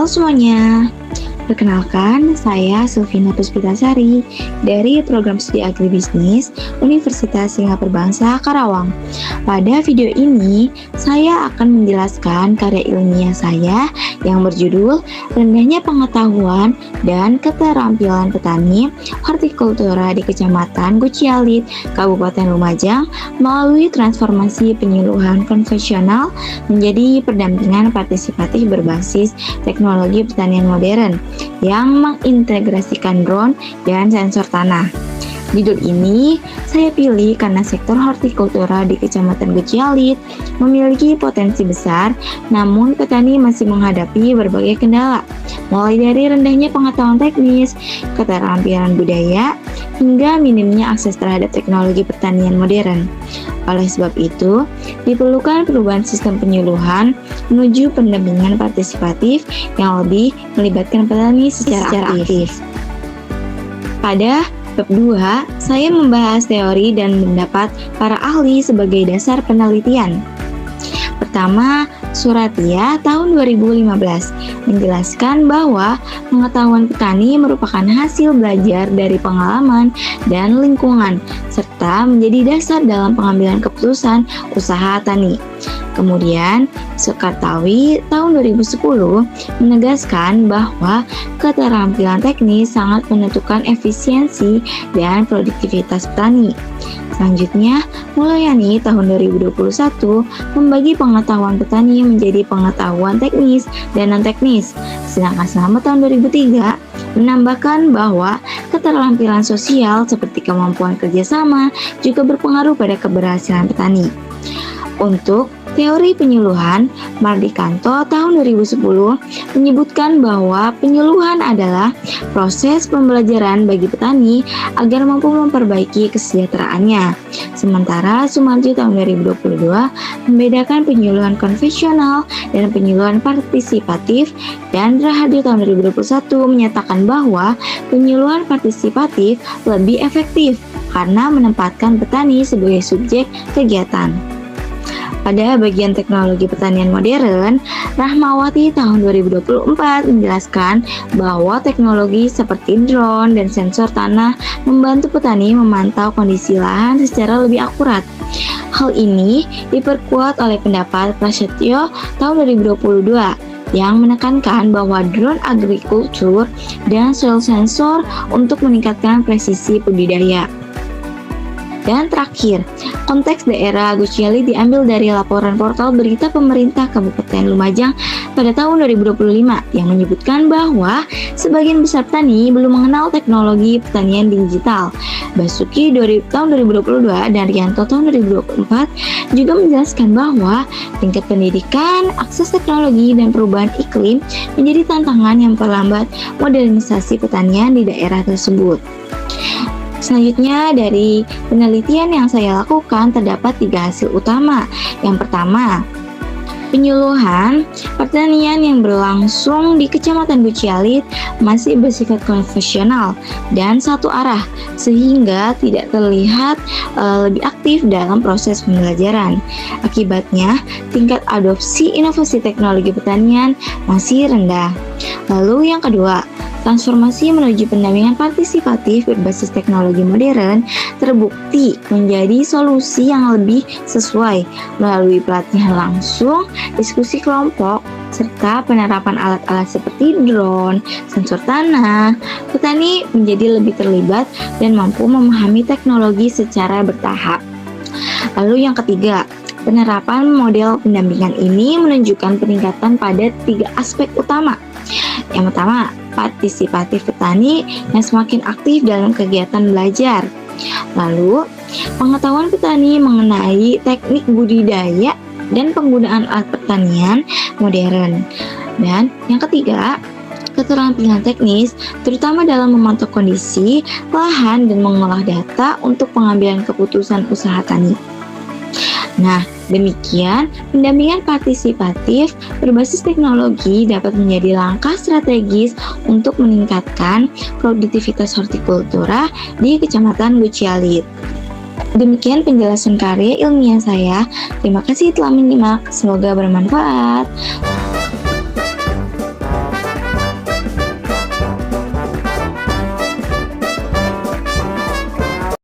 Halo semuanya, perkenalkan saya Sulvina Puspitasari dari Program Studi Agribisnis Universitas Singapura Bangsa Karawang. Pada video ini, saya akan menjelaskan karya ilmiah saya yang berjudul Rendahnya Pengetahuan dan Keterampilan Petani Hortikultura di Kecamatan Gucialit, Kabupaten Lumajang melalui transformasi penyuluhan konvensional menjadi pendampingan partisipatif berbasis teknologi pertanian modern yang mengintegrasikan drone dan sensor tanah. Judul ini saya pilih karena sektor hortikultura di Kecamatan Gucialit memiliki potensi besar, namun petani masih menghadapi berbagai kendala, mulai dari rendahnya pengetahuan teknis, keterampilan budaya, hingga minimnya akses terhadap teknologi pertanian modern. Oleh sebab itu, diperlukan perubahan sistem penyuluhan menuju pendampingan partisipatif yang lebih melibatkan petani secara aktif. Pada bab 2, saya membahas teori dan pendapat para ahli sebagai dasar penelitian. Pertama, Suratia tahun 2015 menjelaskan bahwa pengetahuan petani merupakan hasil belajar dari pengalaman dan lingkungan, serta menjadi dasar dalam pengambilan keputusan usaha tani. Kemudian, Sukartawi tahun 2010 menegaskan bahwa keterampilan teknis sangat menentukan efisiensi dan produktivitas petani. Selanjutnya, Mulyani tahun 2021 membagi pengetahuan petani menjadi pengetahuan teknis dan non-teknis, sedangkan selama tahun 2003 menambahkan bahwa keterampilan sosial seperti kemampuan kerjasama juga berpengaruh pada keberhasilan petani. Untuk teori penyuluhan, Mardikanto tahun 2010 menyebutkan bahwa penyuluhan adalah proses pembelajaran bagi petani agar mampu memperbaiki kesejahteraannya. Sementara Sumarji tahun 2022 membedakan penyuluhan konvensional dan penyuluhan partisipatif, dan Rahardi tahun 2021 menyatakan bahwa penyuluhan partisipatif lebih efektif karena menempatkan petani sebagai subjek kegiatan. Pada bagian teknologi pertanian modern, Rahmawati tahun 2024 menjelaskan bahwa teknologi seperti drone dan sensor tanah membantu petani memantau kondisi lahan secara lebih akurat. Hal ini diperkuat oleh pendapat Prasetyo tahun 2022 yang menekankan bahwa drone agrikultur dan soil sensor untuk meningkatkan presisi budidaya. Dan terakhir, konteks daerah Gucialit diambil dari laporan portal berita pemerintah Kabupaten Lumajang pada tahun 2025 yang menyebutkan bahwa sebagian besar petani belum mengenal teknologi pertanian digital. Basuki tahun 2022 dan Rianto tahun 2024 juga menjelaskan bahwa tingkat pendidikan, akses teknologi, dan perubahan iklim menjadi tantangan yang memperlambat modernisasi pertanian di daerah tersebut. Selanjutnya, dari penelitian yang saya lakukan terdapat 3 hasil utama. Yang pertama, penyuluhan pertanian yang berlangsung di Kecamatan Gucialit masih bersifat konvensional dan satu arah, sehingga tidak terlihat lebih aktif dalam proses pembelajaran. Akibatnya, tingkat adopsi inovasi teknologi pertanian masih rendah. Lalu yang kedua, transformasi menuju pendampingan partisipatif berbasis teknologi modern terbukti menjadi solusi yang lebih sesuai melalui pelatihan langsung, diskusi kelompok, serta penerapan alat-alat seperti drone, sensor tanah. Petani menjadi lebih terlibat dan mampu memahami teknologi secara bertahap. Lalu yang ketiga, penerapan model pendampingan ini menunjukkan peningkatan pada 3 aspek utama. Yang pertama, partisipatif petani yang semakin aktif dalam kegiatan belajar. Lalu, pengetahuan petani mengenai teknik budidaya dan penggunaan alat pertanian modern. Dan yang ketiga, keterampilan teknis, terutama dalam memantau kondisi lahan dan mengolah data untuk pengambilan keputusan usaha tani. Nah, demikian pendampingan partisipatif berbasis teknologi dapat menjadi langkah strategis untuk meningkatkan produktivitas hortikultura di Kecamatan Gucialit. Demikian penjelasan karya ilmiah saya. Terima kasih telah menyimak, semoga bermanfaat.